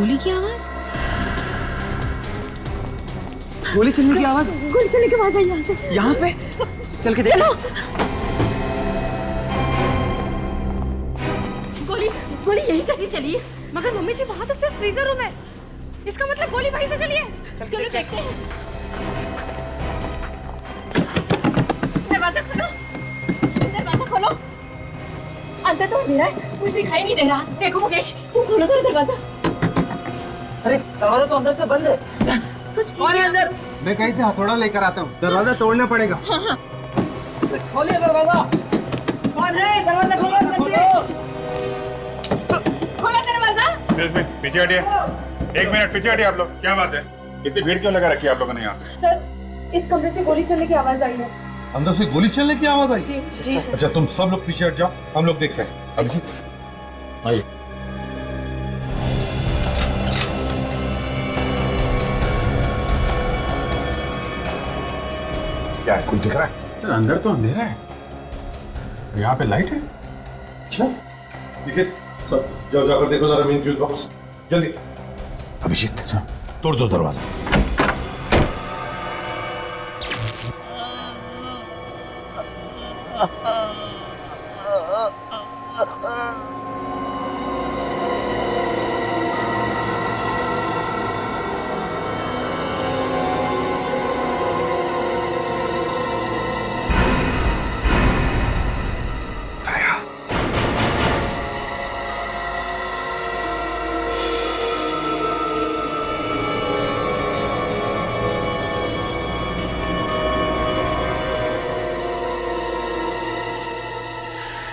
गोली की आवाज? गोली चलने की आवाज? गोली चलने की आवाज आई यहाँ से। यहाँ पे? चल के देख। चलो। गोली यही कैसी चली है? मगर मम्मी जी वहाँ तो सिर्फ फ्रीजर रूम है, इसका मतलब गोली वहीं से चली है। चलो देखते हैं। दरवाजा खोलो, दरवाजा खोलो। अंदर तो अंधेरा है, कुछ दिखाई नहीं दे रहा। देखो मुकेश, तुम खोलो जरा दरवाजा। अरे दरवाजा तो अंदर से बंद है। कुछ कौन है अंदर? मैं कहीं से हथौड़ा लेकर आता हूँ, दरवाजा तोड़ना पड़ेगा। हाँ। खोलिए दरवाजा। कौन है? दरवाजा खोलो। खोलो दरवाजा। पीछे हटिए, 1 मिनट पीछे हटिए आप लोग। क्या बात है, इतनी भीड़ क्यों लगा रखी है आप लोगों ने यहाँ? सर, इस कमरे से गोली चलने की आवाज आई है। अंदर से गोली चलने की आवाज आई? जी सर। अच्छा तुम सब लोग पीछे हट जाओ, हम लोग देखते हैं। अभिजीत आइए। क्या है, कुछ दिख रहा है? सर अंदर तो अंधेरा है, यहाँ पे लाइट है। अच्छा ठीक है, सब जाओ, जाकर देखो जरा मेन फ्यूज बॉक्स जल्दी। अभिजीत तोड़ दो दरवाजा।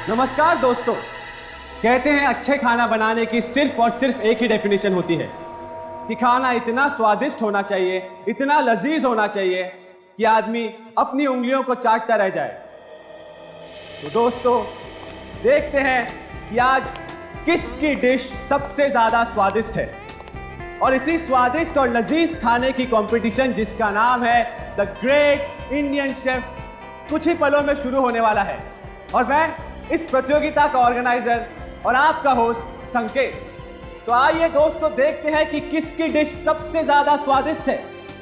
नमस्कार दोस्तों। कहते हैं अच्छे खाना बनाने की सिर्फ और सिर्फ एक ही डेफिनेशन होती है कि खाना इतना स्वादिष्ट होना चाहिए, इतना लजीज होना चाहिए कि आदमी अपनी उंगलियों को चाटता रह जाए। तो दोस्तों देखते हैं कि आज किसकी डिश सबसे ज्यादा स्वादिष्ट है, और इसी स्वादिष्ट और लजीज खाने की कंपटीशन जिसका नाम है द ग्रेट इंडियन शेफ कुछ ही पलों में शुरू होने वाला है। और मैं इस प्रतियोगिता का ऑर्गेनाइजर और आपका होस्ट संकेत। तो आइए दोस्तों देखते हैं कि किसकी डिश सबसे ज्यादा स्वादिष्ट है,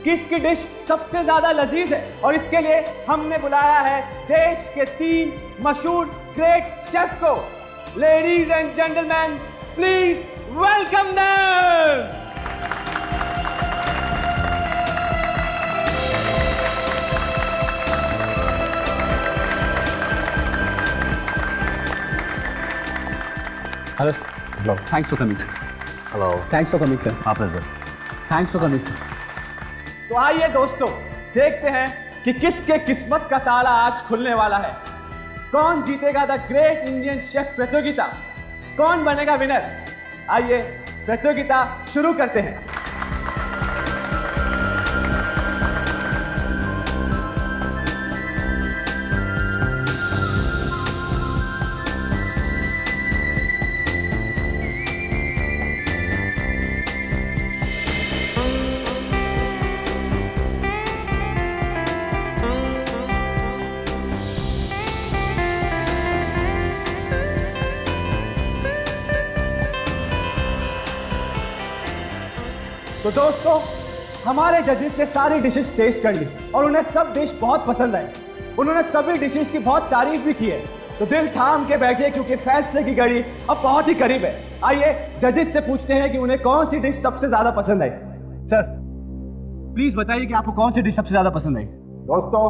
किसकी डिश सबसे ज्यादा लजीज है। और इसके लिए हमने बुलाया है देश के 3 मशहूर ग्रेट शेफ को। Ladies and gentleman, please welcome them. Hello, sir. Hello. Thanks for coming, sir. Hello. Thanks for coming, sir. आप इधर। Thanks for coming, sir. तो आइए दोस्तों देखते हैं कि किसके किस्मत का ताला आज खुलने वाला है। कौन जीतेगा द ग्रेट इंडियन शेफ प्रतियोगिता, कौन बनेगा विनर। आइए प्रतियोगिता शुरू करते हैं। तो दोस्तों हमारे जजेस ने सारी डिशेस टेस्ट कर ली और उन्हें सब डिश बहुत पसंद आई। उन्होंने सभी डिशेस की बहुत तारीफ भी की है। तो दिल थाम के बैठिए क्योंकि फैसले की घड़ी अब बहुत ही करीब है। आइए जजेस से पूछते हैं कि उन्हें कौन सी डिश सबसे ज्यादा पसंद आई। सर प्लीज बताइए कि आपको कौन सी डिश सबसे ज्यादा पसंद आई। दोस्तों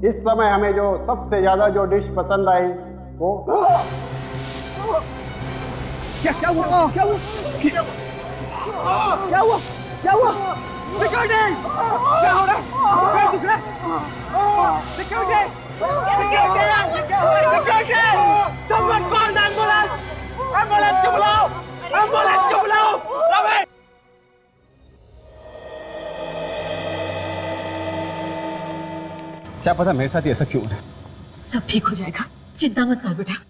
इस समय हमें जो सबसे ज्यादा जो डिश पसंद आई वो क्या हुआ? क्या हुआ? क्या हुआ? क्या हुआ? सिक्योरिटी! क्या हो रहा है? क्या दिख रहा है? Security! Security! Someone call the ambulance! Ambulance को बुलाओ! एम्बुलेंस को बुलाओ! रवि! क्या पता मेरे साथ ही ऐसा क्यों है? सब ठीक हो जाएगा, चिंता मत कर बेटा।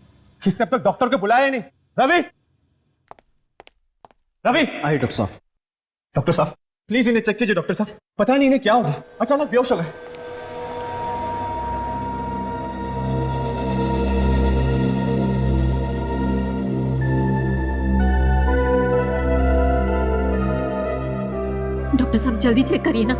किसने अब तक डॉक्टर को बुलाया नहीं? रवि! रवि! आइए डॉक्टर साहब। डॉक्टर साहब प्लीज इन्हें चेक कीजिए। डॉक्टर साहब पता नहीं इन्हें क्या हो गया, अचानक बेहोश हो गए। डॉक्टर साहब जल्दी चेक करिए ना।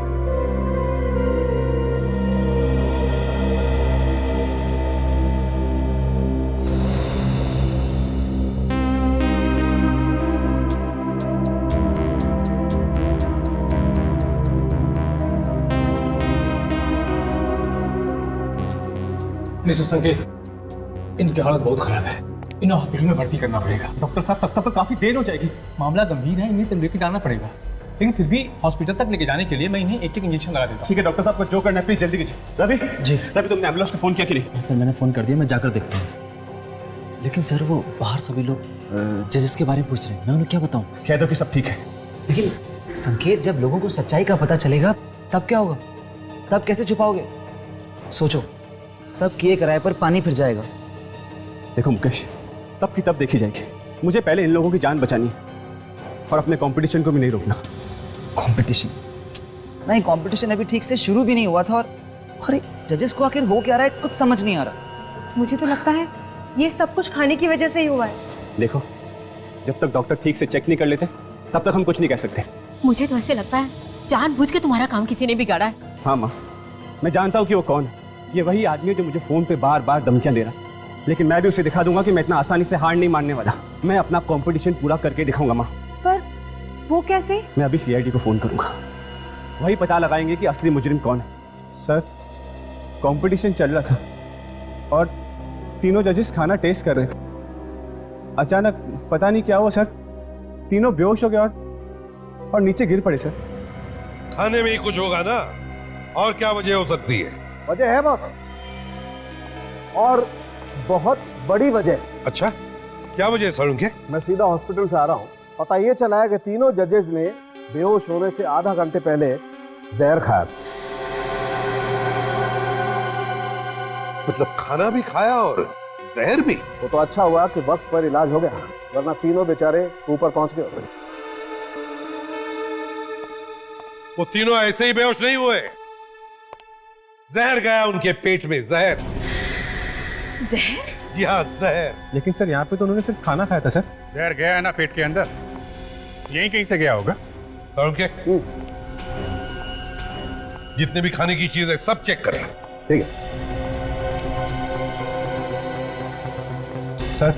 मिस्टर संकेत, इनकी हालत बहुत खराब है, इन्हें हॉस्पिटल में भर्ती करना पड़ेगा। डॉक्टर साहब तब तक काफी देर हो जाएगी। मामला गंभीर है, इन्हें तंदुरुस्ती डालना पड़ेगा, लेकिन फिर भी हॉस्पिटल तक लेके जाने के लिए मैं इन्हें एक इंजेक्शन लगा देता हूँ। ठीक है डॉक्टर साहब को जो करना है प्लीज जल्दी कीजिए। रवि जी। रवि तुमने एम्बुलेंस को फोन किया कि नहीं? सर मैंने फ़ोन कर दिया, मैं जाकर देखता हूँ। लेकिन सर वो बाहर सभी लोग जजेस के बारे में पूछ रहे हैं, मैं उन्हें क्या बताऊँ? कह दो कि सब ठीक है। लेकिन संकेत, जब लोगों को सच्चाई का पता चलेगा तब क्या होगा? तब कैसे छुपाओगे? सोचो, सब किए कराए पर पानी फिर जाएगा। देखो मुकेश, तब की तब देखी जाएगी। मुझे पहले इन लोगों की जान बचानी है और अपने कंपटीशन को भी नहीं रोकना। कंपटीशन नहीं, कंपटीशन अभी ठीक से शुरू भी नहीं हुआ था और अरे जजेस को आखिर हो क्या रहा है कुछ समझ नहीं आ रहा। मुझे तो लगता है ये सब कुछ खाने की वजह से ही हुआ है। देखो, जब तक डॉक्टर ठीक से चेक नहीं कर लेते तब तक हम कुछ नहीं कह सकते। मुझे तो ऐसे लगता है जानबूझ के तुम्हारा काम किसी ने बिगाड़ा है। हाँ माँ, मैं जानता हूँ कि वो कौन है। ये वही आदमी है जो मुझे फोन पे बार बार धमकियां दे रहा, लेकिन मैं भी उसे दिखा दूंगा कि मैं इतना आसानी से हार नहीं मानने वाला। मैं अपना कंपटीशन पूरा करके दिखाऊंगा माँ। पर वो कैसे? मैं अभी सीआईडी को फोन करूंगा, वही पता लगाएंगे कि असली मुजरिम कौन है। सर, कंपटीशन चल रहा था और तीनों जजेस खाना टेस्ट कर रहे थे। अचानक पता नहीं क्या हुआ सर, तीनों बेहोश हो गए और नीचे गिर पड़े सर। खाने में ही कुछ होगा ना, और क्या वजह हो सकती है? वजह है बॉस, और बहुत बड़ी वजह। अच्छा, क्या वजह है सालुंके? मैं सीधा हॉस्पिटल से आ रहा हूँ, पता ये चला है कि तीनों जजेस ने बेहोश होने से आधा घंटे पहले जहर खाया। मतलब खाना भी खाया और जहर भी? वो तो अच्छा हुआ कि वक्त पर इलाज हो गया, वरना तीनों बेचारे ऊपर पहुंच गए होते। वो तीनों ऐसे ही बेहोश नहीं हुए, जहर गया उनके पेट में। जहर? जहर? जी हाँ, जहर। लेकिन सर यहाँ पे तो उन्होंने सिर्फ खाना खाया था सर। जहर गया है ना पेट के अंदर, यहीं कहीं से गया होगा। सालुंके, जितने भी खाने की चीज है सब चेक करें। ठीक है सर,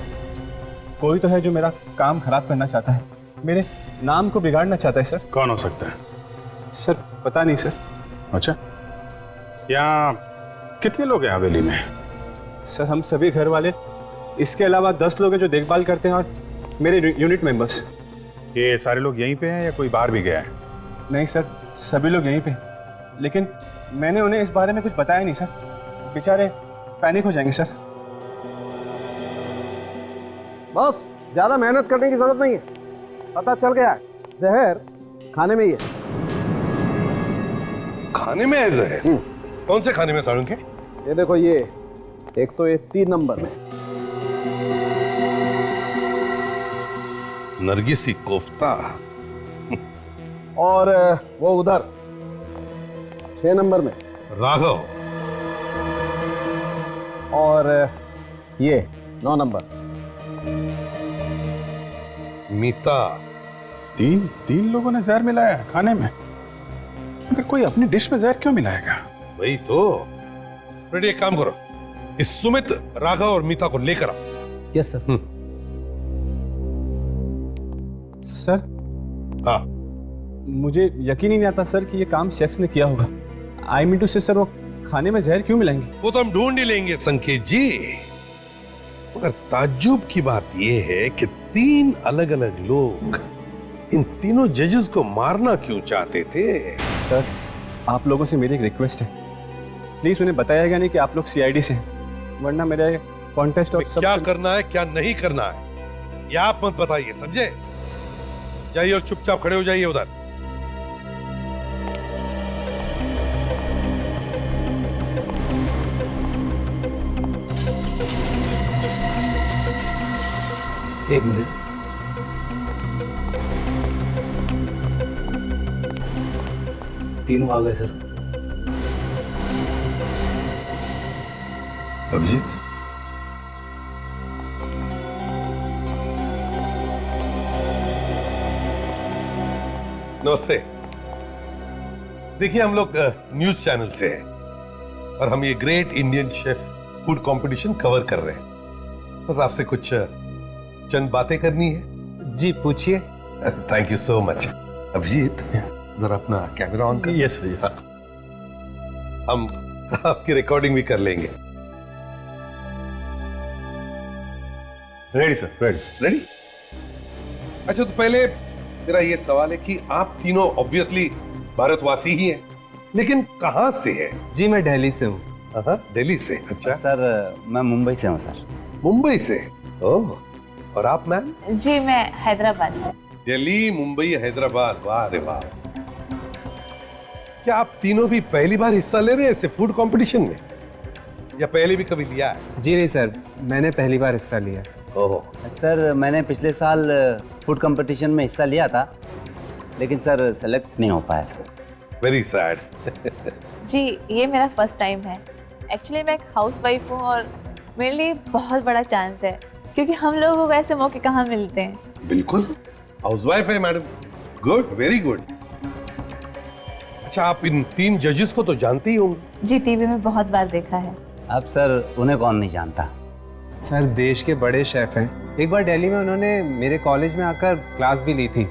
कोई तो है जो मेरा काम खराब करना चाहता है, मेरे नाम को बिगाड़ना चाहता है सर। कौन हो सकता है? सर पता नहीं सर। अच्छा, यहाँ कितने लोग हैं हवेली में? सर हम सभी घर वाले, इसके अलावा 10 लोग हैं जो देखभाल करते हैं और मेरे यूनिट मेंबर्स। ये सारे लोग यहीं पे हैं या कोई बाहर भी गया है? नहीं सर, सभी लोग यहीं पे, लेकिन मैंने उन्हें इस बारे में कुछ बताया नहीं सर, बेचारे पैनिक हो जाएंगे सर। बॉस, ज्यादा मेहनत करने की जरूरत नहीं है, पता चल गया है जहर खाने में ही है। खाने में है जहर? कौन से खाने में सालुंके? ये देखो, ये एक तो ये 3 नंबर में नरगिसी कोफ्ता, और वो उधर 6 नंबर में राघव, और ये 9 नंबर मीता। तीन लोगों ने जहर मिलाया है खाने में? अगर कोई अपनी डिश में जहर क्यों मिलाएगा? वही तो। रेडी, एक काम करो, इस सुमित, राघव और मीता को लेकर आओ। Yes sir. सर हाँ, मुझे यकीन ही नहीं आता सर कि ये काम शेफ्स ने किया होगा। आई मीन टू से सर, वो खाने में जहर क्यों मिलाएंगे? वो तो हम ढूंढ ही लेंगे संकेत जी, मगर ताज्जुब की बात यह है कि 3 अलग अलग लोग इन तीनों जजेस को मारना क्यों चाहते थे? सर आप लोगों से मेरी एक रिक्वेस्ट है, प्लीज उन्हें बताया गया नहीं कि आप लोग सीआईडी से हैं, वरना मेरे कॉन्टेस्ट और क्या करना है क्या नहीं करना है ये आप मत बताइए, समझे? जाइए और चुपचाप खड़े हो जाइए उधर। एक मिनट, तीनों आ गए सर। अभिजीत, नमस्ते। देखिए हम लोग न्यूज चैनल से हैं और हम ये great Indian chef food competition cover कर रहे हैं। बस आपसे कुछ चंद बातें करनी है। जी पूछिए। Thank you so much. Abhijeet जरा अपना कैमरा ऑन कर। Yes yes. हम आपकी रिकॉर्डिंग भी कर लेंगे। Ready sir, ready. रेडी? अच्छा तो पहले मेरा ये सवाल है कि आप तीनों ऑब्वियसली भारतवासी ही हैं, लेकिन कहाँ से हैं? जी मैं दिल्ली से हूँ। दिल्ली से। अच्छा सर मैं मुंबई से हूँ सर। मुंबई से? ओह, और आप मैम? जी मैं हैदराबाद से। दिल्ली, मुंबई, हैदराबाद, वाह रे वाह। क्या आप तीनों भी पहली बार हिस्सा ले रहे हैं ऐसे फूड कंपटीशन में, या पहले भी कभी लिया है? जी नहीं सर, मैंने पहली बार हिस्सा लिया। ओह सर मैंने पिछले साल फूड कंपटीशन में हिस्सा लिया था, लेकिन सर सेलेक्ट नहीं हो पाया सर। Very sad. जी ये मेरा फर्स्ट टाइम है। एक्चुअली मैं एक हाउसवाइफ हूँ और मेरे लिए बहुत बड़ा चांस है, क्योंकि हम लोगों को ऐसे मौके कहाँ मिलते हैं। बिल्कुल, हाउसवाइफ है मैडम। Good, very good. अच्छा आप इन 3 जजेस को तो जानते ही होंगे? जी टीवी में बहुत बार देखा है। अब सर उन्हें कौन नहीं जानता। सर देश के बड़े शेफ हैं। एक बार दिल्ली में उन्होंने मेरे कॉलेज में आकर क्लास भी ली थी,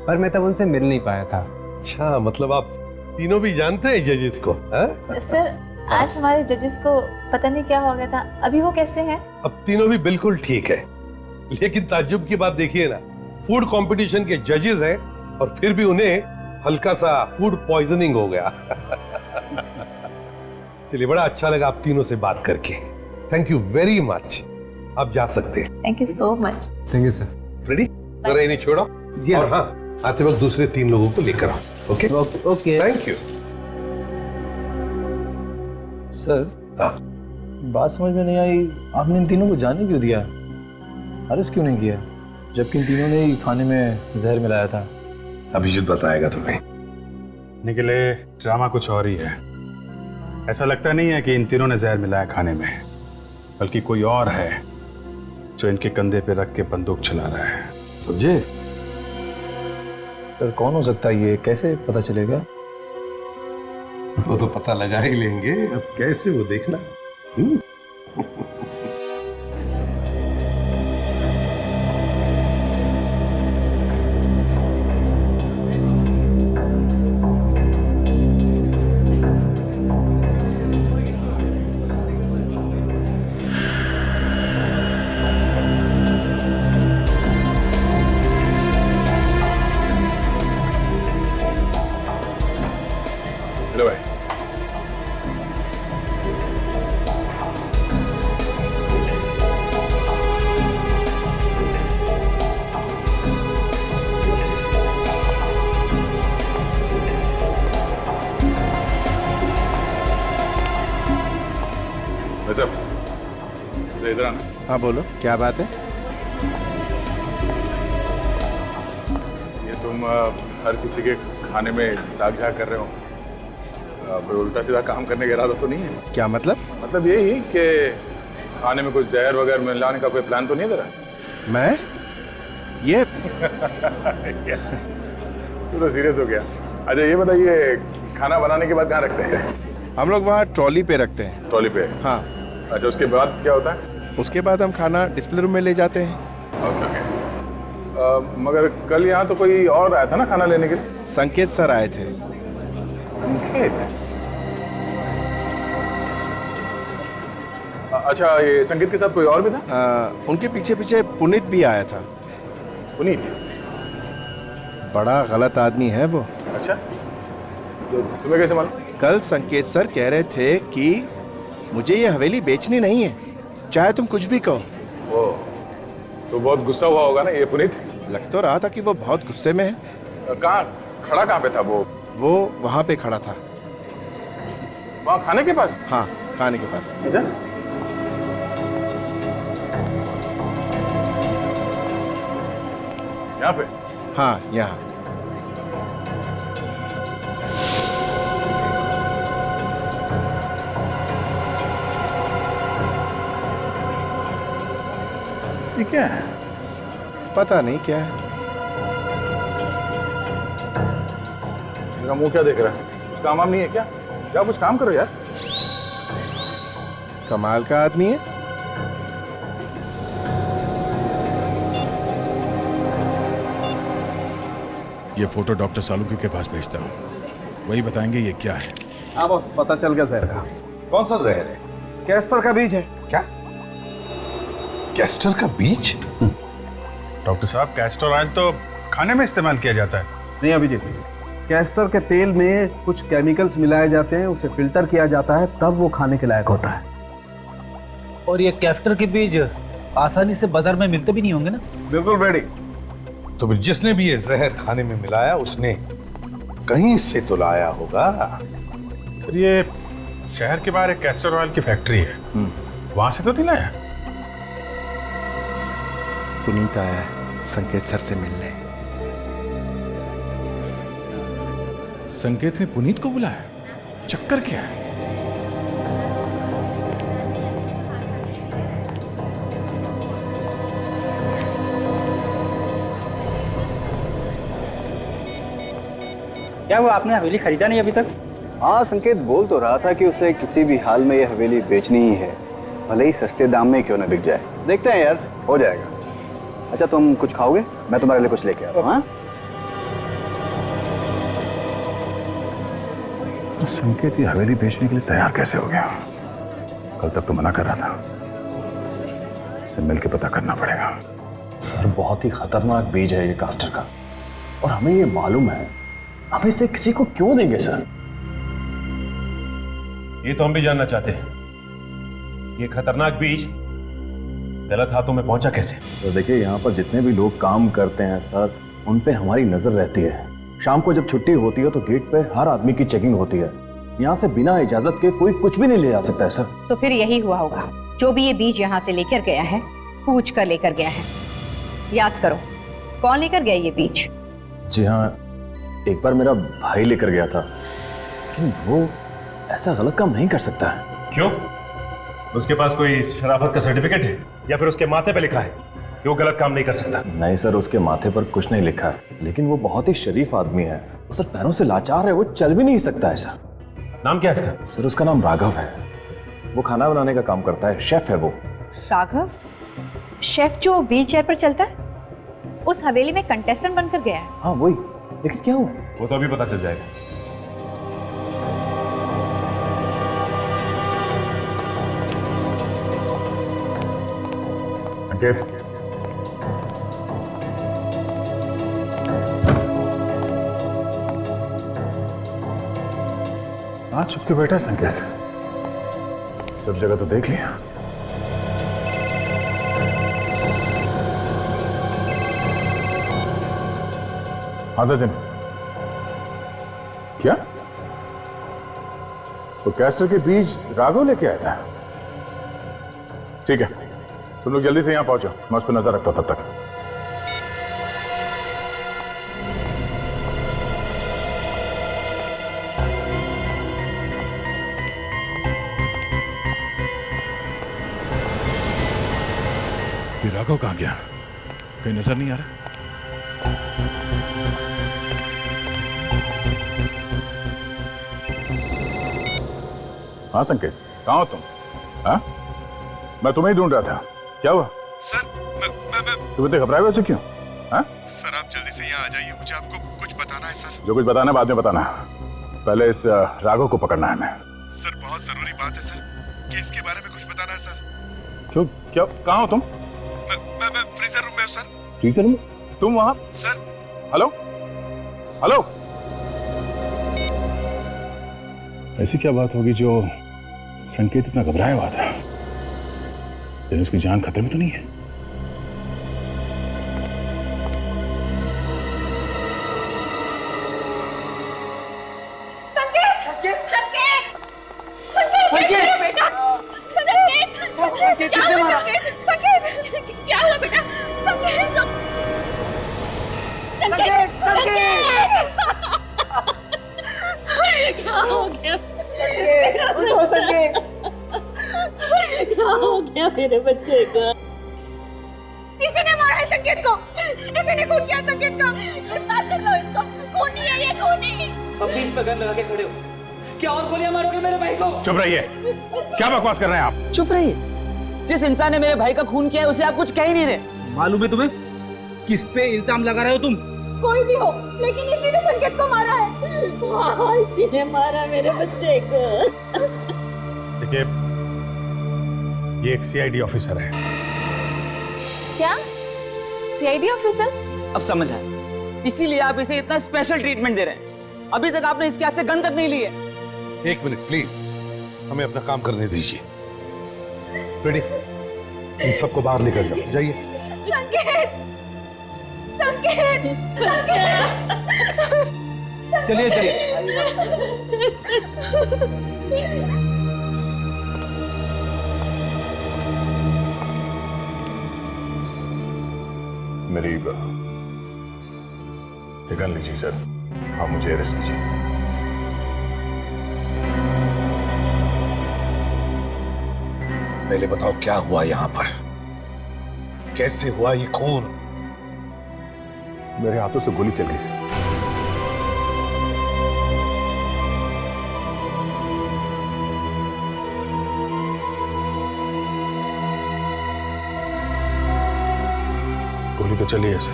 पर मैं तब उनसे मिल नहीं पाया था। अच्छा मतलब आप तीनों भी जानते हैं जजेस को? सर आज हमारे जजेस को पता नहीं क्या हो गया था, अभी वो कैसे हैं? अब तीनों भी बिल्कुल ठीक है, लेकिन ताज्जुब की बात देखिए ना, फूड कंपटीशन के जजेस हैं और फिर भी उन्हें हल्का सा फूड पॉइजनिंग हो गया। चलिए बड़ा अच्छा लगा आप तीनों से बात करके। Thank you very much. आप जा सकते हैं। Thank you so much. Thank you sir. Ready? जरा इन्हें छोड़ो। जी और हाँ, आते वक्त दूसरे 3 लोगों को लेकर आओ। Okay okay. Thank you. Sir हाँ बात समझ में नहीं आई, आपने इन तीनों को जाने क्यों दिया? अरेस्ट क्यों नहीं किया, जबकि इन तीनों ने ही खाने में जहर मिलाया था? अभिजीत बताएगा तुम्हें। निकले ड्रामा कुछ और ही है। ऐसा लगता नहीं है कि इन तीनों ने जहर मिलाया खाने में, बल्कि कोई और है जो इनके कंधे पे रख के बंदूक चला रहा है। समझे? सर कौन हो सकता है ये, कैसे पता चलेगा? वो तो पता लगा ही लेंगे, अब कैसे वो देखना। हेलो भाई। इधर आना। हाँ बोलो, क्या बात है? ये तुम हर किसी के खाने में दाग झाग कर रहे हो, कोई उल्टा सीधा काम करने का इरादा तो नहीं है? क्या मतलब? मतलब यही कि खाने में कुछ जहर वगैरह मिलाने का कोई प्लान तो नहीं है तेरा? मैं ये तू तो सीरियस हो गया। अच्छा ये बताइए, खाना बनाने के बाद कहाँ रखते हैं? हम लोग वहाँ ट्रॉली पे रखते हैं। ट्रॉली पे? हाँ। अच्छा उसके बाद क्या होता है? उसके बाद हम खाना डिस्प्ले रूम में ले जाते हैं। Okay okay. मगर कल यहाँ तो कोई और आया था ना खाना लेने के लिए? संकेत सर आए थे। संकेत? अच्छा ये संकेत के साथ कोई और भी था? उनके पीछे पीछे पुनीत भी आया था। पुनीत? बड़ा गलत आदमी है वो। अच्छा तो तुम्हें कैसे मालूम? कल संकेत सर कह रहे थे कि मुझे ये हवेली बेचनी नहीं है, चाहे तुम कुछ भी कहो। ओ, तो बहुत गुस्सा हुआ होगा ना ये पुनीत? लग तो रहा था कि वो बहुत गुस्से में है। कहाँ खड़ा, कहाँ पे था वो? वो वहाँ पे खड़ा था। वहाँ खाने के पास? हाँ खाने के पास। अच्छा यहाँ पे? हाँ यहाँ। ये क्या है? पता नहीं क्या है। मेरा मुंह क्या देख रहा है? कुछ काम वाम नहीं है क्या? जाओ कुछ काम करो यार। कमाल का आदमी है। ये फोटो डॉक्टर सालुकी के पास भेजता हूँ, वही बताएंगे ये क्या है। हाँ बॉस, पता चल गया जहर का। कौन सा जहर है? कैस्टर का बीज है। क्या? कैस्टर का बीज? डॉक्टर साहब, कैस्टर ऑयल तो खाने में इस्तेमाल किया जाता है। नहीं अभिजीत, कैस्टर के तेल में कुछ केमिकल्स मिलाए जाते हैं, उसे फिल्टर किया जाता है, तब वो खाने के लायक होता है। और ये कैस्टर के बीज आसानी से बाजार में मिलते भी नहीं होंगे ना? बिल्कुल रेडी। तो फिर जिसने भी ये जहर खाने में मिलाया उसने कहीं से तो लाया होगा। फिर ये शहर के बाहर एक कैस्टर ऑयल की फैक्ट्री है, वहां से तो नहीं लाया? पुनीत आया है संकेत सर से मिलने। संकेत ने पुनीत को बुलाया? चक्कर क्या है? क्या वो आपने हवेली खरीदा नहीं अभी तक? हाँ, संकेत बोल तो रहा था कि उसे किसी भी हाल में ये हवेली बेचनी ही है, भले ही सस्ते दाम में क्यों ना बिक जाए। देखते हैं यार, हो जाएगा। अच्छा, तुम कुछ खाओगे? मैं तुम्हारे लिए कुछ लेके आता हूँ। हाँ, संकेत ये हवेली बेचने के लिए तैयार कैसे हो गया? कल तक तो मना कर रहा था। इससे मिलकर पता करना पड़ेगा। सर, बहुत ही खतरनाक बीज है ये कैस्टर का, और हमें ये मालूम है। हम इसे किसी को क्यों देंगे सर? ये तो हम भी जानना चाहते हैं। ये खतरनाक बीज गलत हाथों में पहुंचा कैसे? तो देखिए, यहाँ पर जितने भी लोग काम करते हैं सर, उन पे हमारी नजर रहती है। शाम को जब छुट्टी होती है तो गेट पे हर आदमी की चेकिंग होती है। यहाँ से बिना इजाजत के कोई कुछ भी नहीं ले जा सकता है सर। तो फिर यही हुआ होगा, जो भी ये बीज यहाँ से लेकर गया है, पूछ कर लेकर गया है। याद करो, कौन लेकर गया ये बीज? जी हाँ, एक बार मेरा भाई लेकर गया था, लेकिन वो ऐसा गलत काम नहीं कर सकता है। क्यों? उसके पास कोई शराफत का सर्टिफिकेट है या फिर उसके माथे पे लिखा है कि वो गलत काम नहीं कर सकता? नहीं सर, उसके माथे पर कुछ नहीं लिखा है, लेकिन वो बहुत ही शरीफ आदमी है। वो सर पैरों से लाचार है, वो चल भी नहीं सकता है सर। नाम क्या है इसका? सर, उसका नाम राघव है। वो खाना बनाने का काम करता है, शेफ है वो। राघव? शेफ जो व्हील चेयर पर चलता है? उस हवेली में कंटेस्टेंट बनकर गया है? हाँ वही, लेकिन क्या हुआ? वो तो अभी पता चल जाएगा। संकेत, हाँ चुप के बैठा है संकेत। सब जगह तो देख लिया। हाँ सचिन, क्या? तो कैस्टर के बीज राघव लेके आया था? ठीक है, तुम लोग जल्दी से यहां पहुंचो, मैं उस पर नजर रखता हूं तब तक। ये राघव कहां गया? कहीं नजर नहीं आ रहा। हाँ संकेत, कहाँ हो तुम? हाँ, मैं तुम्हें ही ढूंढ रहा था। क्या हुआ? सर, तुम इतने घबराए वैसे क्यों? हाँ? सर, आप जल्दी से यहाँ आ जाइए, मुझे आपको कुछ बताना है सर। जो कुछ बताना है बाद में बताना, पहले इस राघव को पकड़ना है हमें। सर, बहुत जरूरी बात है सर, केस के बारे में कुछ बताना है सर। क्यों? क्या? कहाँ हो तुम? मैं फ्रीजर रूम में हूँ सर। Freezer room? तुम वहाँ? सर। हेलो हेलो, ऐसी क्या बात होगी जो संकेत इतना घबराया हुआ था? लेकिन उसकी जान खतरे में तो नहीं है? क्या हुआ बेटा? क्या हो गया? क्या हो गया मेरे बच्चे को? किसी ने मारा है संकेत को? किसी ने खून किया संकेत को? गिरफ्तार कर लो इसको। खूनी है ये, खूनी। अब बीच पे गन लगा के खड़े हो, क्या और गोलियां मारोगे मेरे भाई को? चुप रहिए, क्या बकवास कर रहे हैं आप? चुप रहिए, जिस इंसान ने मेरे भाई का खून किया है उसे आप कुछ कह ही नहीं रहे। मालूम है तुम्हें किस पे इल्जाम लगा रहे हो तुम? कोई भी हो, लेकिन इसी ने संकेत को मारा है। इसी ने मारा मेरे बच्चे को। देखिए, ये एक सीआईडी ऑफिसर है। क्या? CID officer? अब समझ आया, इसीलिए आप इसे इतना स्पेशल ट्रीटमेंट दे रहे हैं। अभी तक आपने इसके हाथ से गन तक नहीं ली है। एक मिनट प्लीज, हमें अपना काम करने दीजिए। रेडी, इन सबको बाहर निकल जाओ, जाइए। संकेत! संकेत! चलिए चलिए। मेरी गन लीजिए सर, आप मुझे अरेस्ट कीजिए। पहले बताओ क्या हुआ यहाँ पर, कैसे हुआ ये खून? मेरे हाथों से गोली चल गई सर। गोली तो चली है सर।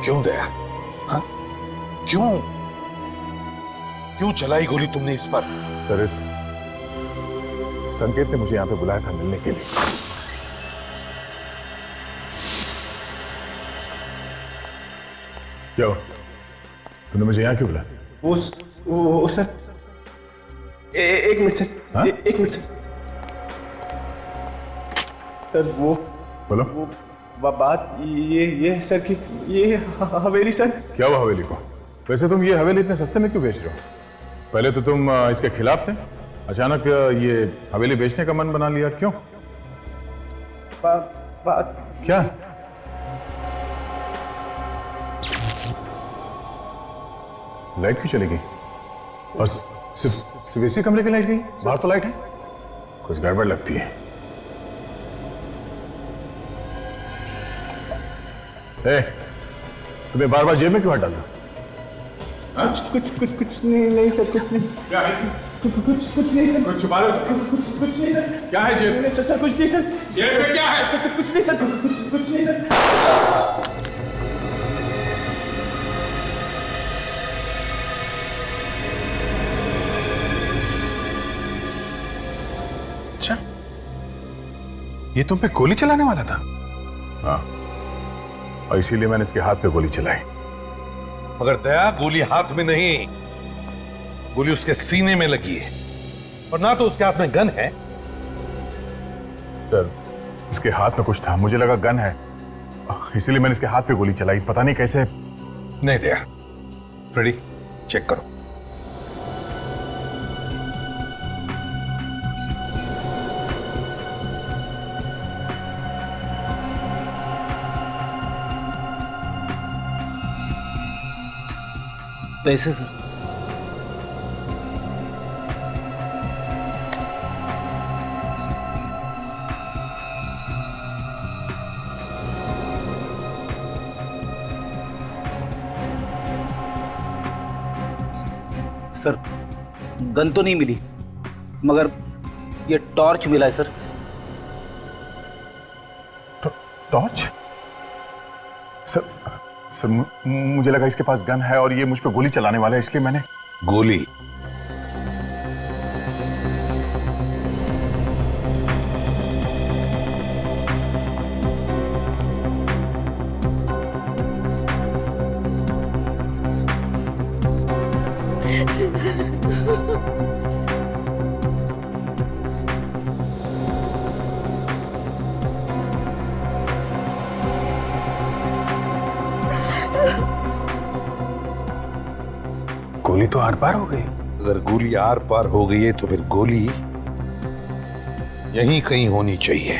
क्यों दया? हाँ? क्यों चलाई गोली तुमने इस पर? सर, इस संकेत ने मुझे यहाँ पे बुलाया था मिलने के लिए। क्या हुआ? तूने मुझे यहाँ क्यों बुलाया? वो सर, एक मिनट सर। हाँ? एक मिनट सर, वो बोलो। बात ये है सर कि ये हवेली सर। क्या हुआ हवेली को? वैसे तुम ये हवेली इतने सस्ते में क्यों बेच रहे हो? पहले तो तुम इसके खिलाफ थे, अचानक ये हवेली बेचने का मन बना लिया, क्यों? बात क्या? लाइट क्यों चली गई? और सिर्फ इसी कमरे की लाइट गई? बाहर तो लाइट है। कुछ गड़बड़ लगती है। तुम्हें बार बार जेब में क्यों हाथ डालना? कुछ नहीं सर, कुछ नहीं। क्या है? कुछ नहीं सर। कुछ छुपा रहे हो? कुछ नहीं सर। क्या है जेब में? सर कुछ नहीं सर। जेब में क्या है? सर कुछ नहीं सर। कुछ नहीं सर। अच्छा, ये तुम पे गोली चलाने वाला था? हाँ, और इसीलिए मैंने इसके हाथ पे गोली चलाई। मगर दया, गोली हाथ में नहीं, गोली उसके सीने में लगी है, और ना तो उसके हाथ में गन है। सर, इसके हाथ में कुछ था, मुझे लगा गन है, इसीलिए मैंने इसके हाथ पे गोली चलाई। पता नहीं कैसे। नहीं दया, फ्रेडी चेक करो। पैसे सर। सर, गन तो नहीं मिली, मगर ये टॉर्च मिला है सर। टॉर्च? सर, मुझे लगा इसके पास गन है और ये मुझ पे गोली चलाने वाला है, इसलिए मैंने गोली। गोली तो आर पार हो गई। अगर गोली आर पार हो गई है तो फिर गोली यहीं कहीं होनी चाहिए।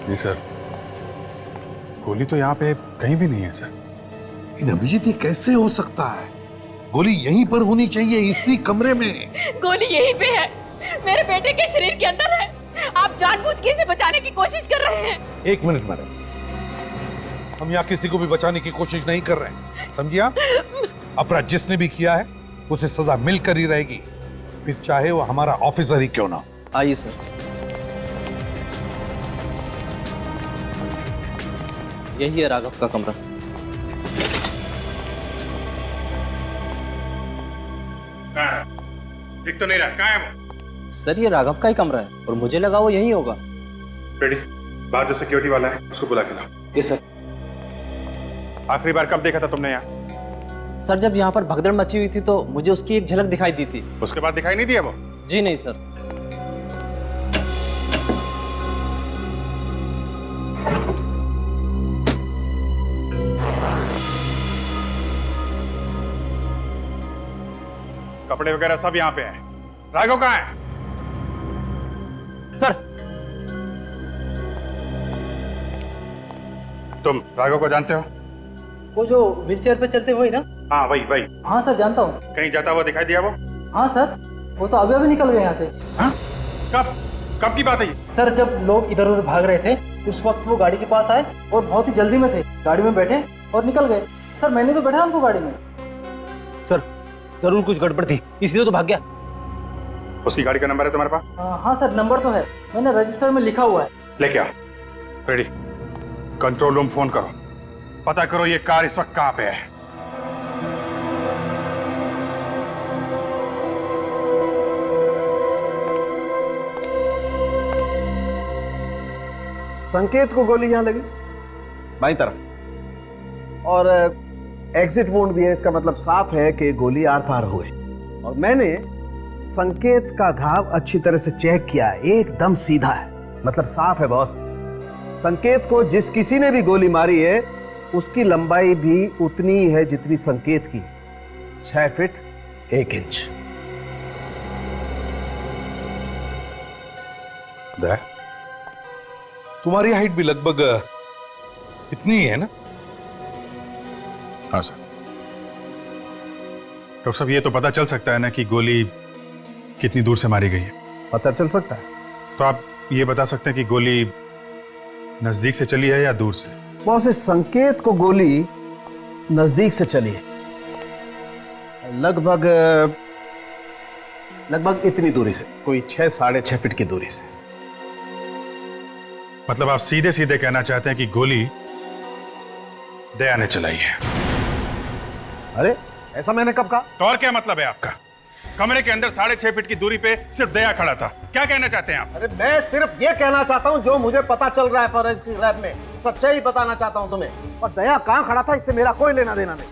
जी सर, गोली तो यहाँ पे कहीं भी नहीं है सर। लेकिन अभिजीत, ये कैसे हो सकता है? गोली यहीं पर होनी चाहिए, इसी कमरे में। गोली यहीं पे है, मेरे बेटे के शरीर के अंदर है। आप जानबूझ के इसे बचाने की कोशिश कर रहे हैं। एक मिनट मैडम, हम यहाँ किसी को भी बचाने की कोशिश नहीं कर रहे हैं, समझिए आप? अपराध जिसने भी किया है उसे सजा मिलकर ही रहेगी, फिर चाहे वो हमारा ऑफिसर ही क्यों ना। आइए सर। यही है राघव का कमरा। दिख तो नहीं रहा, कहाँ है वो? सर ये राघव का ही कमरा है और मुझे लगा वो यही होगा। रेडी, बाहर जो सिक्योरिटी वाला है उसको बुला के लाओ। ये सर। आखिरी बार कब देखा था तुमने यहाँ? सर जब यहाँ पर भगदड़ मची हुई थी तो मुझे उसकी एक झलक दिखाई दी थी। उसके बाद दिखाई नहीं दिया वो? जी नहीं सर। कपड़े वगैरह सब यहाँ पे हैं। राघव कहाँ है? सर तुम राघव को जानते हो? वो जो व्हीलचेयर पे चलते हुए ना? हाँ वही वही। हाँ सर जानता हूँ। कहीं जाता हुआ दिखाई दिया वो? हाँ सर, वो तो अभी निकल गए यहाँ से। हाँ? कब कब की बात है ये? सर जब लोग इधर उधर भाग रहे थे उस वक्त वो गाड़ी के पास आए और बहुत ही जल्दी में थे, गाड़ी में बैठे और निकल गए। सर मैंने तो बैठा उनको गाड़ी में। सर जरूर कुछ गड़बड़ थी इसलिए तो भाग गया। उसकी गाड़ी का नंबर है तुम्हारे पास? हाँ सर नंबर तो है, मैंने रजिस्टर में लिखा हुआ है। लेके आओ। रेडी, कंट्रोल रूम फोन करो, पता करो ये कार इस वक्त कहाँ पे है। संकेत को गोली यहां लगी बाईं तरफ, और एग्जिट वुंड भी है, इसका मतलब साफ है कि गोली आर पार हो गई। और मैंने संकेत का घाव अच्छी तरह से चेक किया है, एकदम सीधा है, मतलब साफ है बॉस। संकेत को जिस किसी ने भी गोली मारी है उसकी लंबाई भी उतनी ही है जितनी संकेत की, 6 फीट 1 इंच। तुम्हारी हाइट भी लगभग इतनी ही है ना? हाँ सर। डॉक्टर साहब ये तो पता चल सकता है ना कि गोली कितनी दूर से मारी गई है? पता चल सकता है। तो आप ये बता सकते हैं कि गोली नजदीक से चली है या दूर से? बॉस इस संकेत को गोली नजदीक से चली है, लगभग इतनी दूरी से, कोई 6 साढ़े 6 फीट की दूरी से। मतलब आप सीधे सीधे कहना चाहते हैं कि गोली दया ने चलाई है? अरे ऐसा मैंने कब कहा? तो और क्या मतलब है आपका? कमरे के अंदर 6.5 फीट की दूरी पे सिर्फ दया खड़ा था, क्या कहना चाहते हैं आप? अरे मैं सिर्फ ये कहना चाहता हूँ जो मुझे पता चल रहा है फॉरेंसिक लैब में, सच्चाई बताना चाहता हूँ तुम्हें। और दया कहाँ खड़ा था इससे मेरा कोई लेना देना नहीं।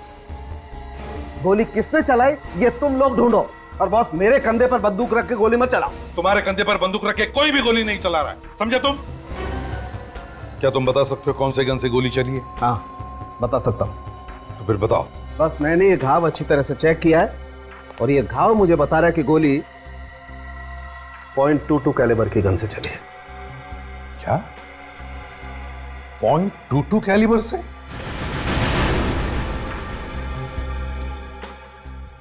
गोली किसने चलाई ये तुम लोग ढूंढो, और बॉस मेरे कंधे पर बंदूक रख के गोली मत चलाओ। तुम्हारे कंधे पर बंदूक रख के कोई भी गोली नहीं चला रहा है, समझे तुम? क्या तुम बता सकते हो कौन से गन से गोली चली है? हाँ बता सकता हूँ। तो फिर बताओ। बस मैंने ये घाव अच्छी तरह से चेक किया है और ये घाव मुझे बता रहा है कि गोली .22 कैलिबर की गन से चली है। क्या? .22 कैलिबर से?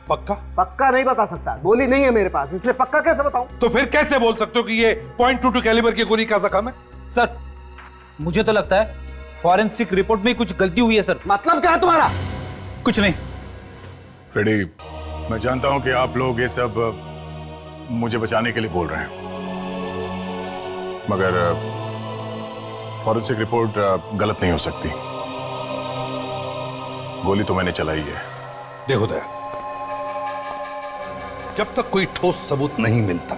पक्का? पक्का नहीं बता सकता, गोली नहीं है मेरे पास, इसलिए पक्का कैसे बताऊं? तो फिर कैसे बोल सकते हो कि ये .22 कैलिबर की गोली का जख्म है? सर मुझे तो लगता है फॉरेंसिक रिपोर्ट में कुछ गलती हुई है सर। मतलब क्या है तुम्हारा? कुछ नहीं। फ्रेडी, मैं जानता हूं कि आप लोग ये सब मुझे बचाने के लिए बोल रहे हैं, मगर फॉरेंसिक रिपोर्ट गलत नहीं हो सकती। गोली तो मैंने चलाई है। देखो दया, जब तक कोई ठोस सबूत नहीं मिलता,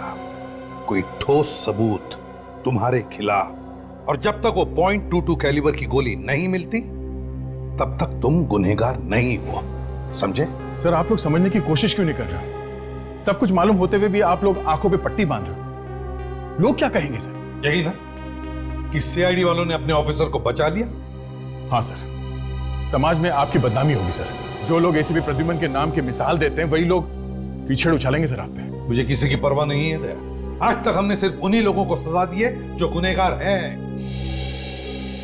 कोई ठोस सबूत तुम्हारे खिलाफ, और जब तक वो .22 कैलिबर की गोली नहीं मिलती तब तक तुम गुनहगार नहीं हो, समझे? सर आप लोग समझने की कोशिश क्यों नहीं कर रहे? सब कुछ मालूम होते हुए भी आप लोग आंखों पे पट्टी बांध रहे हो। लोग क्या कहेंगे सर? यही ना कि सीआईडी वालों ने अपने ऑफिसर को बचा लिया। हाँ सर, समाज में आपकी बदनामी होगी सर। जो लोग एसीपी प्रद्युमन के नाम की मिसाल देते हैं वही लोग कीचड़ उछालेंगे सर आप पे। मुझे किसी की परवाह नहीं है दया। आज तक हमने सिर्फ उन्हीं लोगों को सजा दी है जो गुनहगार हैं।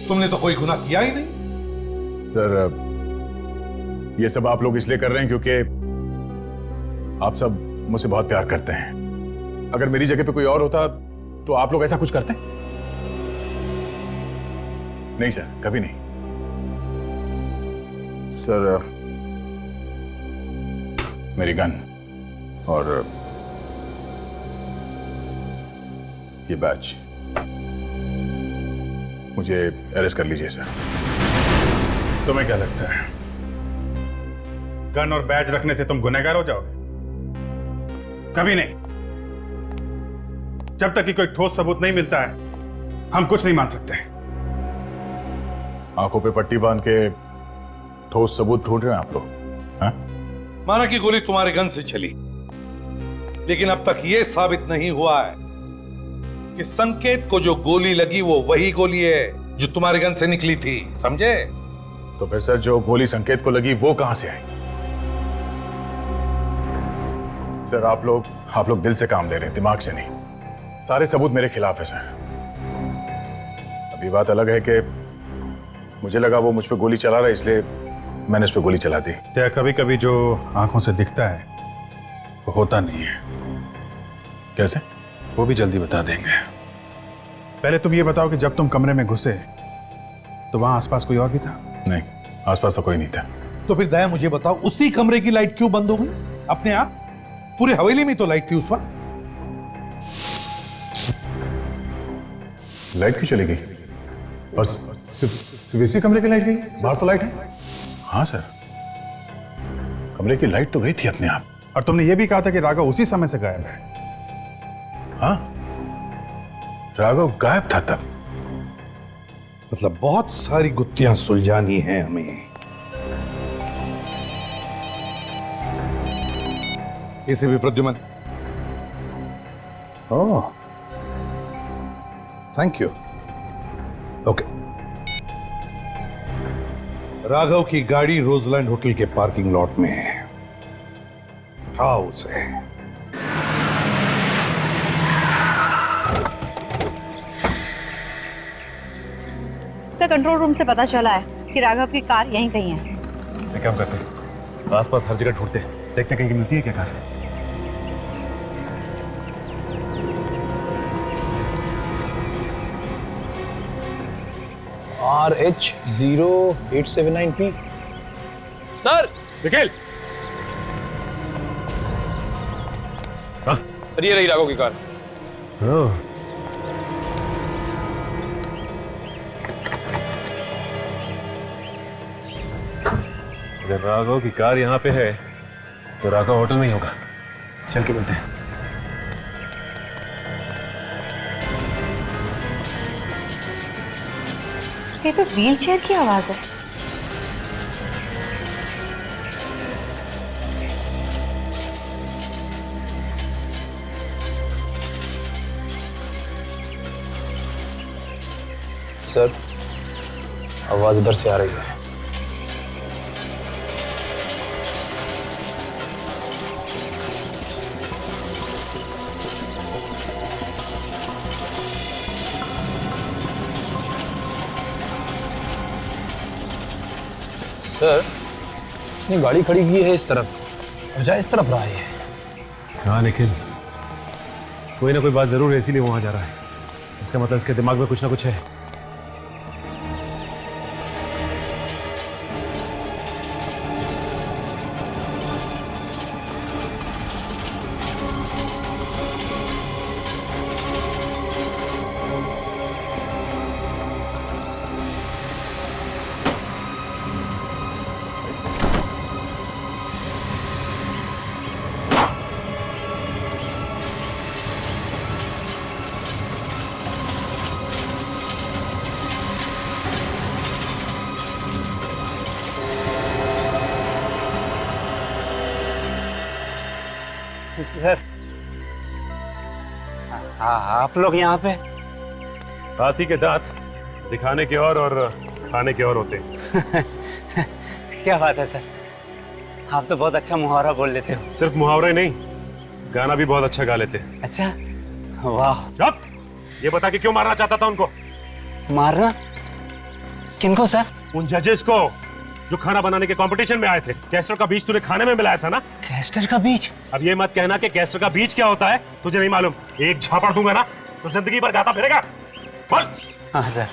तुमने तो कोई गुनाह किया ही नहीं। सर ये सब आप लोग इसलिए कर रहे हैं क्योंकि आप सब मुझसे बहुत प्यार करते हैं। अगर मेरी जगह पे कोई और होता तो आप लोग ऐसा कुछ करते? नहीं सर, कभी नहीं। सर मेरी गन और ये बैच, मुझे अरेस्ट कर लीजिए सर। तुम्हें क्या लगता है गन और बैज रखने से तुम गुनहगार हो जाओगे? कभी नहीं। जब तक कि कोई ठोस सबूत नहीं मिलता है हम कुछ नहीं मान सकते। आंखों पे पट्टी बांध के ठोस सबूत ढूंढ रहे हैं आप लोग? हाँ? माना कि गोली तुम्हारे गन से चली, लेकिन अब तक यह साबित नहीं हुआ है कि संकेत को जो गोली लगी वो वही गोली है जो तुम्हारे गन से निकली थी, समझे? तो फिर सर जो गोली संकेत को लगी वो कहां से आई? सर आप लोग दिल से काम ले रहे हैं, दिमाग से नहीं। सारे सबूत मेरे खिलाफ है सर। अभी बात अलग है कि मुझे लगा वो मुझ पे गोली चला रहा है, इसलिए मैंने उस पे गोली चला दी। क्या कभी कभी जो आंखों से दिखता है वो होता नहीं है? कैसे? वो भी जल्दी बता देंगे। पहले तुम ये बताओ कि जब तुम कमरे में घुसे तो वहां आसपास कोई और भी था? नहीं, आसपास तो कोई नहीं था। तो फिर दया मुझे बताओ, उसी कमरे की लाइट क्यों बंद हो गई अपने आप? पूरी हवेली में तो लाइट थी उस वक्त। लाइट क्यों चली गई? और सिर्फ इसी कमरे की लाइट गई? बाहर तो लाइट है। हाँ सर, कमरे की लाइट तो गई थी अपने आप। और तुमने ये भी कहा था कि राघव उसी समय से गायब है। हाँ, राघव गायब था तब। मतलब बहुत सारी गुत्थियां सुलझानी हैं हमें। इसे भी प्रद्युमन। ओह, थैंक यू। ओके। राघव की गाड़ी रोजलैंड होटल के पार्किंग लॉट में है, उठाओ उसे। सर कंट्रोल रूम से पता चला है कि राघव की कार यहीं कहीं है। एक काम करते हैं, आसपास हर जगह ढूंढते हैं, देखते हैं कहीं मिलती है क्या car. RH0879P। Sir Nikhil. Sir ये रही राघव की कार। अगर राघव की कार यहाँ पे है तो राघव होटल में ही होगा। चल के मिलते हैं। ये तो व्हील चेयर की आवाज है। सर आवाज इधर से आ रही है। सर इसने गाड़ी खड़ी की है इस तरफ और जा इस तरफ रहा है। हाँ निखिल, कोई ना कोई बात जरूर है, इसीलिए वहां जा रहा है। इसका मतलब इसके दिमाग में कुछ ना कुछ है। सर आप लोग यहाँ पे? हाथी के दांत दिखाने के और खाने के और होते हैं। क्या बात है सर, आप तो बहुत अच्छा मुहावरा बोल लेते हो। सिर्फ मुहावरे नहीं, गाना भी बहुत अच्छा गा लेते हैं। अच्छा, वाह। चुप! ये बता कि क्यों मारना चाहता था उनको? मारना? किनको सर? उन जजेस को जो खाना बनाने के कंपटीशन में आए थे। कैस्टर का बीज तूने खाने में मिलाया था ना? कैस्टर का बीज? अब ये मत कहना कि कैस्टर का बीज क्या होता है तुझे नहीं मालूम। एक झापड़ दूंगा ना तो जिंदगी भर गाता फिरेगा। बोल। हाँ सर,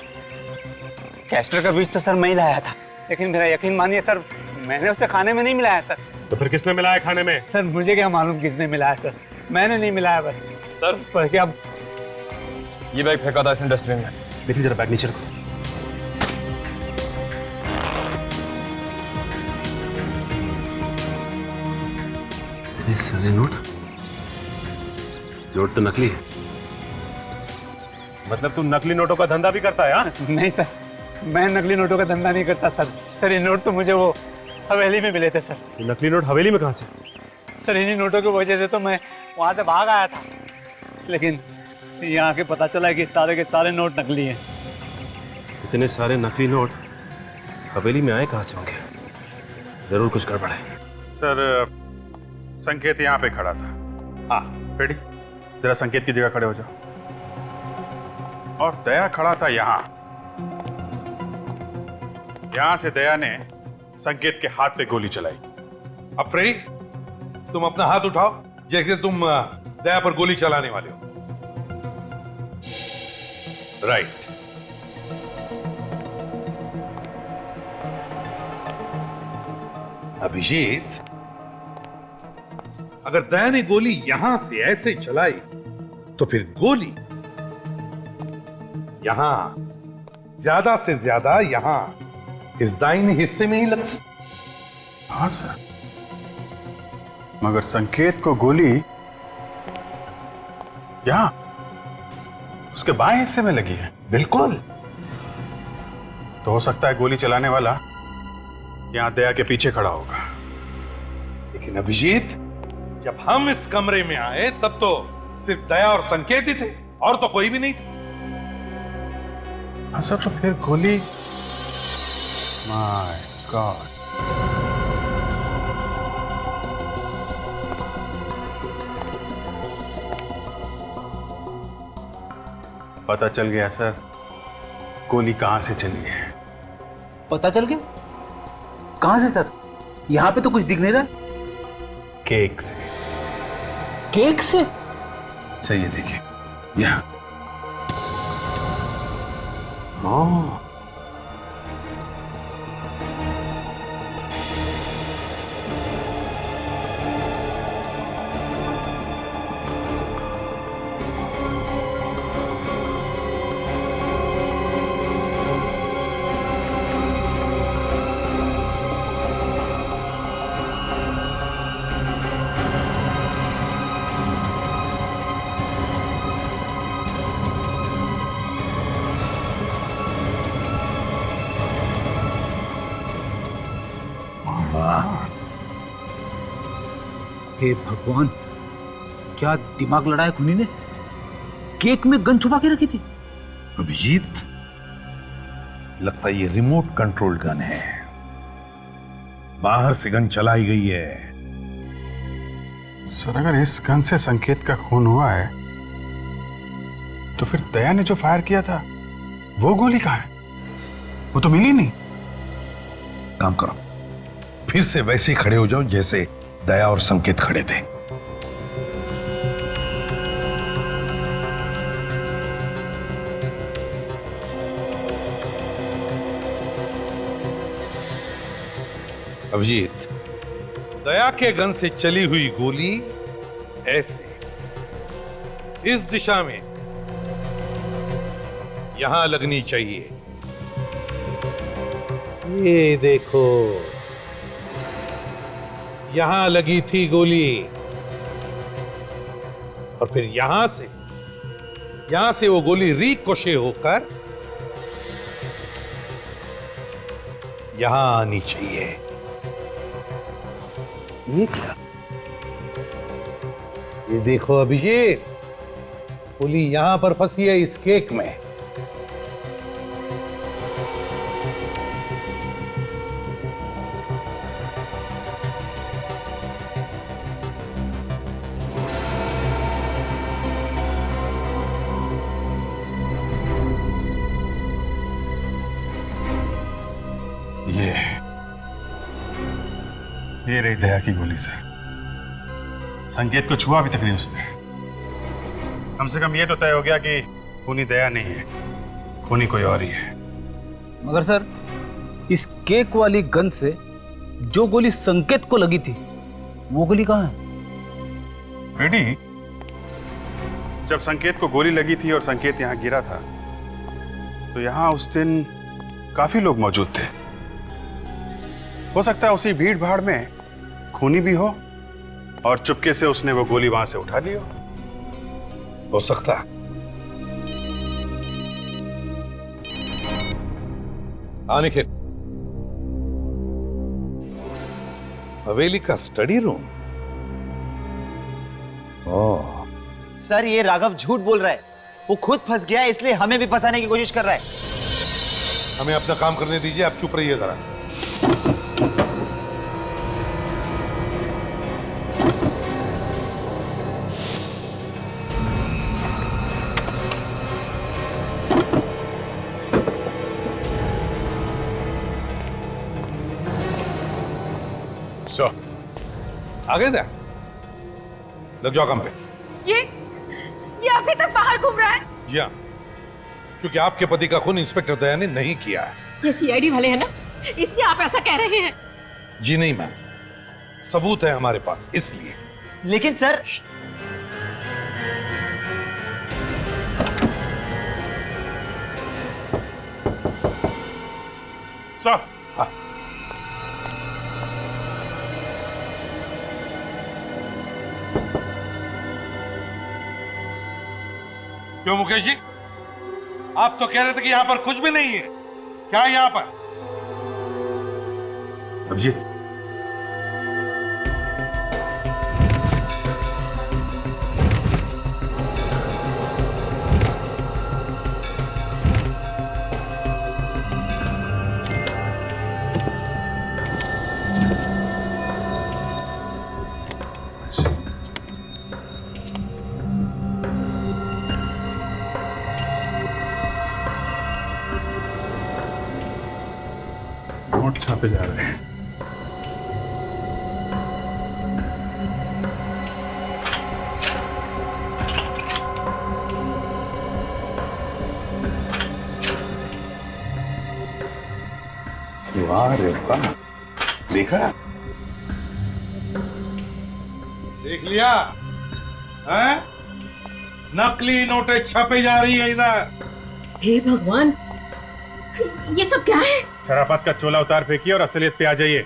कैस्टर का बीज तो सर मैं ही लाया था, लेकिन मेरा यकीन मानिए सर, मैंने उसे खाने में नहीं मिलाया सर। तो फिर किसने मिलाया खाने में? सर मुझे क्या मालूम किसने मिलाया सर, मैंने नहीं मिलाया बस। सर पर क्या ये बैग फेंका था इसने डस्टबिन में। लेकिन जरा बैग नीचे रखो। इतने सारे नोट तो नकली है। मतलब तू नकली नोटों का धंधा भी करता है? हाँ? नहीं सर, मैं नकली नोटों का धंधा नहीं करता सर। सर ये नोट तो मुझे वो हवेली में मिले थे सर। ये नकली नोट हवेली में कहाँ से? सर इन्हीं नोटों की वजह से तो मैं वहाँ से भाग आया था, लेकिन यहाँ के पता चला कि सारे के सारे नोट नकली हैं। इतने सारे नकली नोट हवेली में आए कहाँ से होंगे? जरूर कुछ गड़बड़ है। सर संकेत यहाँ पे खड़ा था। हाँ रेडी, जरा संकेत की जगह खड़े हो जाओ। और दया खड़ा था यहाँ। यहां से दया ने संकेत के हाथ पे गोली चलाई। अब फ्रेडी, तुम अपना हाथ उठाओ जैसे तुम दया पर गोली चलाने वाले हो। राइट। अभिजीत, अगर दया ने गोली यहां से ऐसे चलाई तो फिर गोली यहां, ज्यादा से ज्यादा यहां इस दाहिने हिस्से में ही लगी। हाँ सर, मगर संकेत को गोली यहां उसके बाएं हिस्से में लगी है। बिल्कुल। तो हो सकता है गोली चलाने वाला यहां दया के पीछे खड़ा होगा। लेकिन अभिजीत, जब हम इस कमरे में आए तब तो सिर्फ दया और संकेत ही थे, और तो कोई भी नहीं था। हाँ सर, तो फिर गोली, माय गॉड, पता चल गया सर गोली कहां से चली है। पता चल गया? कहां से सर? यहां पे तो कुछ दिख नहीं रहा। केक से। केक से? सही है, देखिए यहां। हे भगवान, क्या दिमाग लड़ाया खुनी ने? केक में गन छुपा के रखी थी। अभिजीत, लगता है ये रिमोट कंट्रोल गन है। बाहर से गन चलाई गई है। सर अगर इस गन से संकेत का खून हुआ है तो फिर दया ने जो फायर किया था वो गोली कहां है? वो तो मिली नहीं। काम करो, फिर से वैसे खड़े हो जाओ जैसे दया और संकेत खड़े थे। अभिजीत, दया के गन से चली हुई गोली ऐसे इस दिशा में यहां लगनी चाहिए। ये देखो, यहां लगी थी गोली, और फिर यहां से वो गोली रिकोशे होकर यहां आनी चाहिए। ये क्या? ये देखो अभिषेक, गोली यहां पर फंसी है इस केक में। ये रही दया की गोली सर। संकेत को छुआ भी तक नहीं उसने। कम से कम ये तो तय हो गया कि खूनी दया नहीं है, खूनी कोई और ही है। मगर सर, इस केक वाली गन से जो गोली संकेत को लगी थी, वो गोली कहाँ है? बेटी, जब संकेत को गोली लगी थी और संकेत यहाँ गिरा था, तो यहाँ उस दिन काफी लोग मौजूद थे। हो सकता है उसी भीड़ भाड़ में खूनी भी हो और चुपके से उसने वो गोली वहां से उठा ली हो सकता है। हाँ निखिल, हवेली का स्टडी रूम। ओह सर, ये राघव झूठ बोल रहा है। वो खुद फंस गया है, इसलिए हमें भी फंसाने की कोशिश कर रहा है। हमें अपना काम करने दीजिए, आप चुप रहिए जरा। आगे दे, लग जाओ काम पे। ये अभी तक बाहर घूम रहा है। जी हाँ, क्योंकि आपके पति का खून इंस्पेक्टर दया ने नहीं किया है। ये सीआईडी वाले हैं ना, इसलिए आप ऐसा कह रहे हैं। जी नहीं मैम, सबूत है हमारे पास, इसलिए। लेकिन सर, सर, क्यों मुकेश जी, आप तो कह रहे थे कि यहां पर कुछ भी नहीं है। क्या है यहां पर? अभिजीत, नोट छापे जा रहे हैं। वाह रे वाह, देखा? देख लिया है? नकली नोटें छापे जा रही है इधर। हे भगवान, ये सब क्या है? शराफत का चोला उतार फेंकिए और असलियत पे आ जाइए।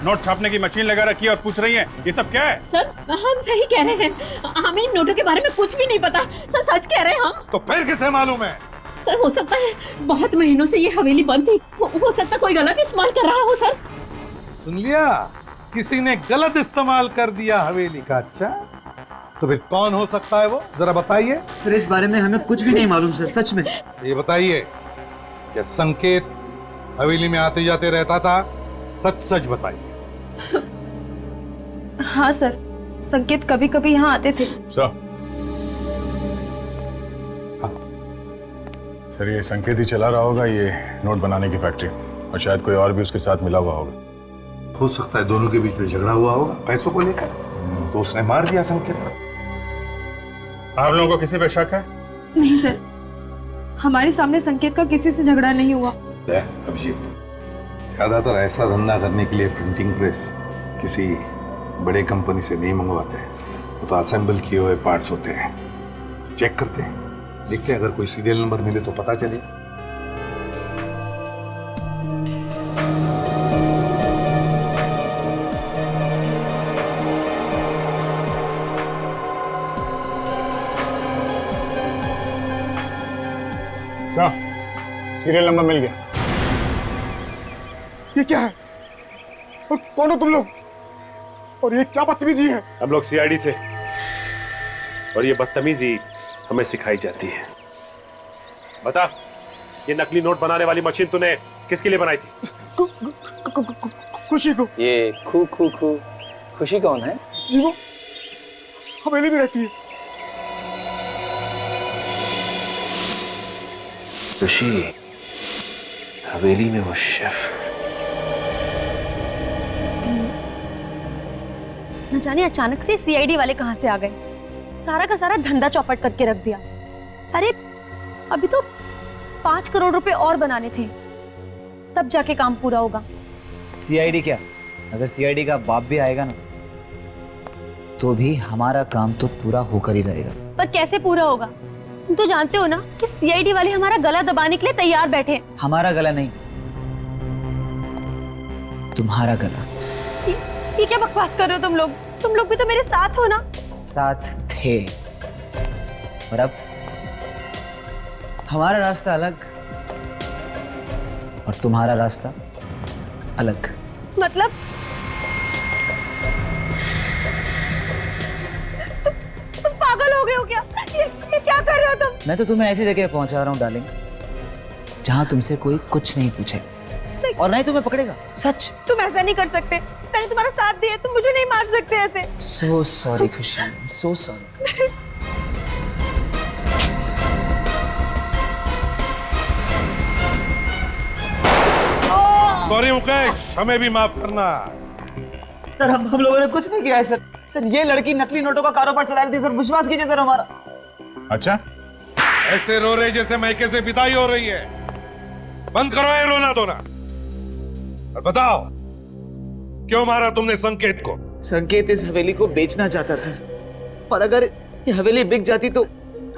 नोट छापने की मशीन लगा रखी है और पूछ रही है ये सब क्या है? सर, हम सही कह रहे हैं, हमें इन नोटों के बारे में कुछ भी नहीं पता। सर, सच कह रहे हैं हम। तो फिर किसे मालूम है? सर, हो सकता है बहुत महीनों से ये हवेली बंद थी। हो सकता कोई गलत इस्तेमाल कर रहा हो। सर, सुन लिया, किसी ने गलत इस्तेमाल कर दिया हवेली का। अच्छा, तो फिर कौन हो सकता है वो, जरा बताइए। सर, इस बारे में हमें कुछ भी नहीं मालूम सर, सच में। ये बताइए, क्या संकेत हवेली में आते जाते रहता था? सच सच बताइए। हाँ सर, संकेत कभी कभी यहाँ आते थे। सर, ये संकेत ही चला रहा होगा ये नोट बनाने की फैक्ट्री, और शायद कोई और भी उसके साथ मिला हुआ होगा। हो सकता है दोनों के बीच में झगड़ा हुआ होगा पैसों को लेकर, तो उसने मार दिया संकेत को। आप लोगों को किसी पे शक है? नहीं सर, हमारे सामने संकेत का किसी से झगड़ा नहीं हुआ। अभिजीत, ज्यादातर ऐसा धंधा करने के लिए प्रिंटिंग प्रेस किसी बड़े कंपनी से नहीं मंगवाते हैं। वो तो असेंबल किए हुए पार्ट्स होते हैं। चेक करते हैं, देखते हैं, अगर कोई सीरियल नंबर मिले तो पता चले। सीरियल नंबर मिल गया। ये क्या है? और कौन हो तुम लोग? और ये क्या बदतमीजी है? हम लोग सीआईडी से, और ये बदतमीजी हमें सिखाई जाती है। बता, ये नकली नोट बनाने वाली मशीन तूने किसके लिए बनाई थी? खुशी को। ये खुशी कौन है? जी, वो हवेली में रहती है। खुशी हवेली में वो शेफ। न जाने अचानक से सीआईडी वाले कहाँ से आ गए, सारा का सारा धंधा चौपट करके रख दिया। अरे अभी तो 5 करोड़ रुपए और बनाने थे, तब जाके काम पूरा होगा। सीआईडी क्या, अगर सीआईडी का बाप भी आएगा ना तो भी हमारा काम तो पूरा होकर ही रहेगा। पर कैसे पूरा होगा? तुम तो जानते हो ना कि सीआईडी वाले हमारा गला दबाने के लिए तैयार बैठे हैं। हमारा गला नहीं, तुम्हारा गला। ये क्या बकवास कर रहे हो तुम लोग? तुम लोग भी तो मेरे साथ हो ना। साथ थे, और अब हमारा रास्ता अलग और तुम्हारा रास्ता अलग। मतलब तुम पागल हो गए हो क्या? ये क्या कर रहे हो तुम? मैं तो तुम्हें ऐसी जगह पहुंचा रहा हूं डार्लिंग, जहां तुमसे कोई कुछ नहीं पूछेगा और ना ही तुम्हें पकड़ेगा। सच। तुम ऐसा नहीं कर सकते, मैंने तुम्हारा साथ दिया, तुम मुझे नहीं मार सकते ऐसे। सो सॉरी खुशी, सो सॉरी। सॉरी मुकेश, हमें भी माफ करना। सर हम लोगों ने कुछ नहीं किया है सर। सर ये लड़की नकली नोटों का कारोबार चला रही थी सर, विश्वास कीजिए सर हमारा। अच्छा, ऐसे रो रहे जैसे मैके से विदाई हो रही है। बंद करो ये रोना धोना और बताओ क्यों मारा तुमने संकेत को? संकेत इस हवेली को बेचना चाहता था और अगर ये हवेली बिक जाती तो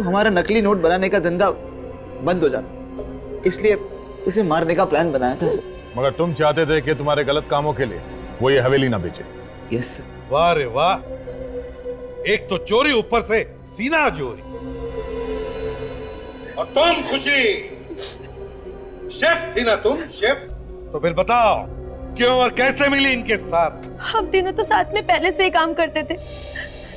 हमारा नकली नोट बनाने का धंधा बंद हो जाता, इसलिए उसे मारने का प्लान बनाया था सर। मगर तुम चाहते थे कि तुम्हारे गलत कामों के लिए वो ये हवेली ना बेचे। Yes sir. वाह रे वाह, एक तो चोरी, ऊपर से सीना चोरी। और तुम खुशी, शेफ थी ना तुम, शेफ? तो फिर बताओ क्यों और कैसे मिली इनके साथ? हम तीनों तो साथ में पहले से ही काम करते थे,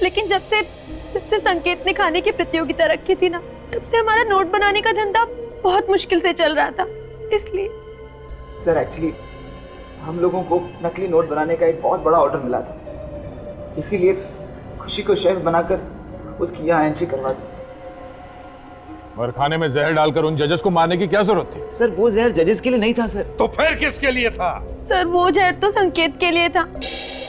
लेकिन जब से संकेत ने खाने की प्रतियोगिता रखी थी ना, तब से हमारा नोट बनाने का धंधा बहुत मुश्किल से चल रहा था। इसलिए सर एक्चुअली हम लोगों को नकली नोट बनाने का एक बहुत बड़ा ऑर्डर मिला था, इसीलिए खुशी को शेफ बनाकर उसकी यहाँ एंट्री करवा दी। और खाने में जहर डालकर उन जजेस को मारने की क्या जरूरत थी? सर वो जहर जजेस के लिए नहीं था सर। तो फिर किसके लिए था? सर वो जहर तो संकेत के लिए था,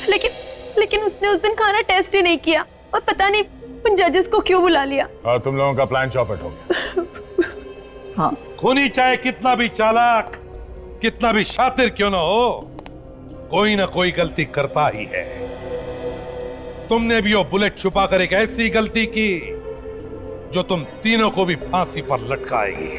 लेकिन उसने उस दिन खाना टेस्ट ही नहीं किया और पता नहीं उन जजेस को क्यों बुला लिया। और तुम लोगों का प्लान चौपट हो गया। हाँ। खूनी चाहे कितना भी चालाक, कितना भी शातिर क्यों ना हो, कोई ना कोई गलती करता ही है। तुमने भी वो बुलेट छुपाकर एक ऐसी गलती की जो तुम तीनों को भी फांसी पर लटकाएगी।